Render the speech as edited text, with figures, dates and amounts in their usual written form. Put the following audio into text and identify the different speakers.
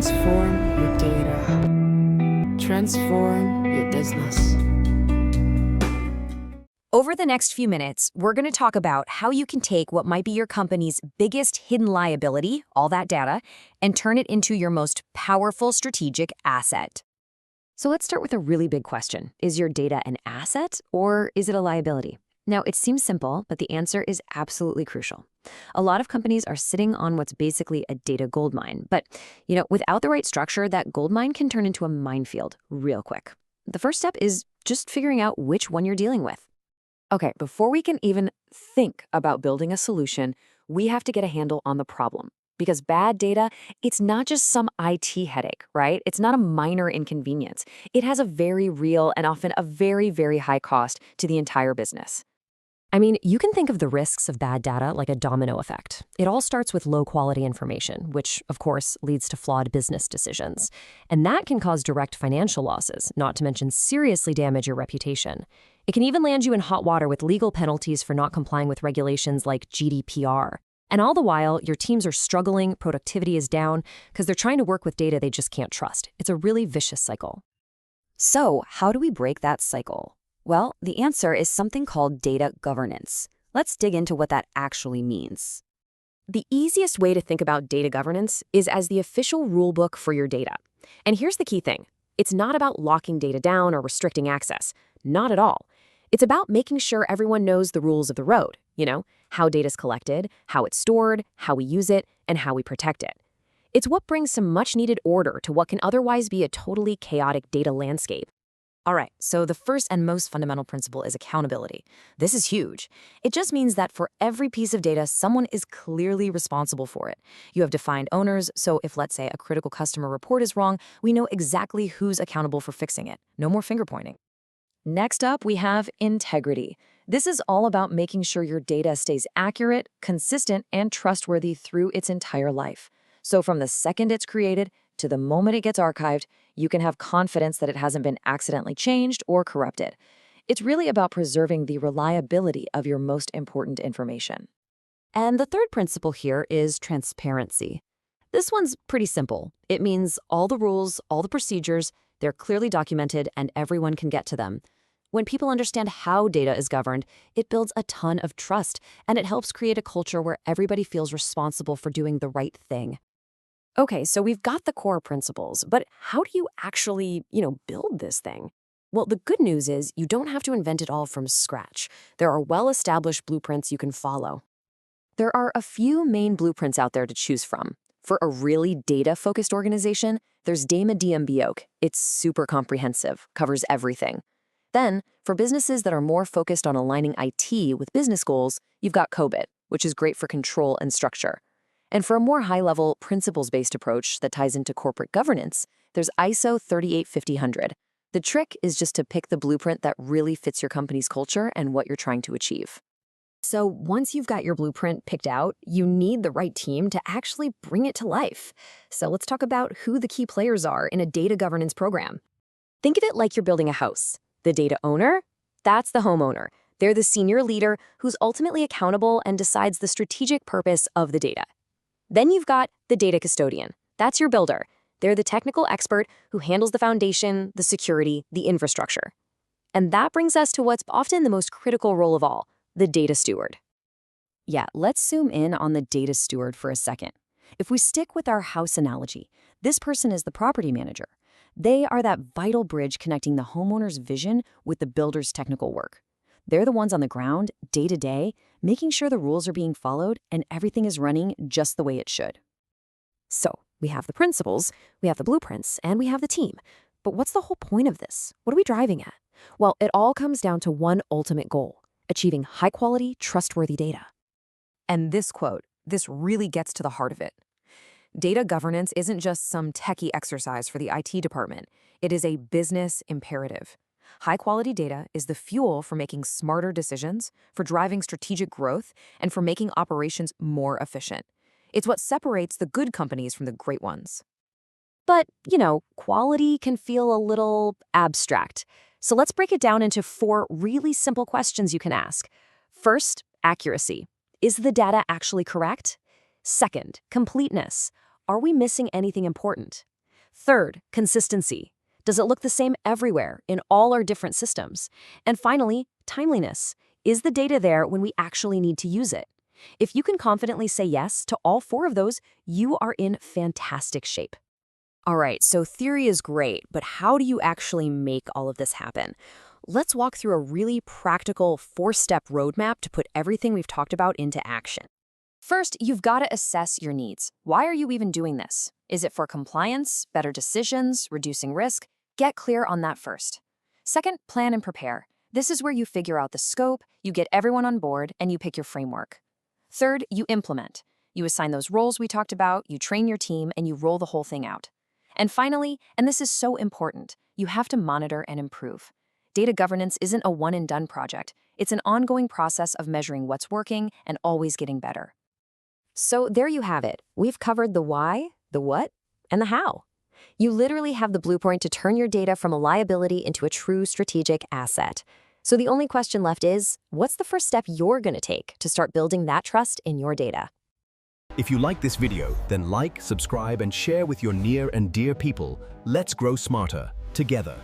Speaker 1: Transform your data. Transform your business.
Speaker 2: Over the next few minutes, we're going to talk about how you can take what might be your company's biggest hidden liability, all that data, and turn it into your most powerful strategic asset. So let's start with a really big question. Is your data an asset or is it a liability? Now, it seems simple, but the answer is absolutely crucial. A lot of companies are sitting on what's basically a data goldmine, but without the right structure, that goldmine can turn into a minefield real quick. The first step is just figuring out which one you're dealing with. Okay, before we can even think about building a solution, we have to get a handle on the problem. Because bad data, it's not just some IT headache, right? It's not a minor inconvenience. It has a very real and often a very, very high cost to the entire business. I mean, you can think of the risks of bad data like a domino effect. It all starts with low-quality information, which, of course, leads to flawed business decisions. And that can cause direct financial losses, not to mention seriously damage your reputation. It can even land you in hot water with legal penalties for not complying with regulations like GDPR. And all the while, your teams are struggling, productivity is down, because they're trying to work with data they just can't trust. It's a really vicious cycle. So, how do we break that cycle? Well, the answer is something called data governance. Let's dig into what that actually means. The easiest way to think about data governance is as the official rulebook for your data. And here's the key thing. It's not about locking data down or restricting access. Not at all. It's about making sure everyone knows the rules of the road, how data's collected, how it's stored, how we use it, and how we protect it. It's what brings some much-needed order to what can otherwise be a totally chaotic data landscape. All right, so the first and most fundamental principle is accountability. This is huge. It just means that for every piece of data, someone is clearly responsible for it. You have defined owners, so if, let's say, a critical customer report is wrong, we know exactly who's accountable for fixing it. No more finger-pointing. Next up, we have integrity. This is all about making sure your data stays accurate, consistent, and trustworthy through its entire life. So from the second it's created to the moment it gets archived, you can have confidence that it hasn't been accidentally changed or corrupted. It's really about preserving the reliability of your most important information. And the third principle here is transparency. This one's pretty simple. It means all the rules, all the procedures, they're clearly documented and everyone can get to them. When people understand how data is governed, it builds a ton of trust, and it helps create a culture where everybody feels responsible for doing the right thing. Okay, so we've got the core principles, but how do you actually, build this thing? Well, the good news is you don't have to invent it all from scratch. There are well-established blueprints you can follow. There are a few main blueprints out there to choose from. For a really data-focused organization, there's DAMA DMBOK. It's super comprehensive, covers everything. Then, for businesses that are more focused on aligning IT with business goals, you've got COBIT, which is great for control and structure. And for a more high-level, principles-based approach that ties into corporate governance, there's ISO 38500. The trick is just to pick the blueprint that really fits your company's culture and what you're trying to achieve. So once you've got your blueprint picked out, you need the right team to actually bring it to life. So let's talk about who the key players are in a data governance program. Think of it like you're building a house. The data owner, that's the homeowner. They're the senior leader who's ultimately accountable and decides the strategic purpose of the data. Then you've got the data custodian. That's your builder. They're the technical expert who handles the foundation, the security, the infrastructure. And that brings us to what's often the most critical role of all, the data steward. Yeah, let's zoom in on the data steward for a second. If we stick with our house analogy, this person is the property manager. They are that vital bridge connecting the homeowner's vision with the builder's technical work. They're the ones on the ground, day to day, making sure the rules are being followed and everything is running just the way it should. So, we have the principles, we have the blueprints, and we have the team. But what's the whole point of this? What are we driving at? Well, it all comes down to one ultimate goal: achieving high-quality, trustworthy data. And this quote, this really gets to the heart of it. Data governance isn't just some techie exercise for the IT department. It is a business imperative. High-quality data is the fuel for making smarter decisions, for driving strategic growth, and for making operations more efficient. It's what separates the good companies from the great ones. But, quality can feel a little abstract. So let's break it down into 4 really simple questions you can ask. First, accuracy. Is the data actually correct? Second, completeness. Are we missing anything important? Third, consistency. Does it look the same everywhere in all our different systems? And finally, timeliness. Is the data there when we actually need to use it? If you can confidently say yes to all four of those, you are in fantastic shape. All right, so theory is great, but how do you actually make all of this happen? Let's walk through a really practical 4-step roadmap to put everything we've talked about into action. First, you've got to assess your needs. Why are you even doing this? Is it for compliance, better decisions, reducing risk? Get clear on that first. Second, plan and prepare. This is where you figure out the scope, you get everyone on board, and you pick your framework. Third, you implement. You assign those roles we talked about, you train your team, and you roll the whole thing out. And finally, and this is so important, you have to monitor and improve. Data governance isn't a one-and-done project. It's an ongoing process of measuring what's working and always getting better. So there you have it. We've covered the why, the what, and the how. You literally have the blueprint to turn your data from a liability into a true strategic asset. So the only question left is, what's the first step you're going to take to start building that trust in your data?
Speaker 3: If you like this video, then like, subscribe, and share with your near and dear people. Let's grow smarter together.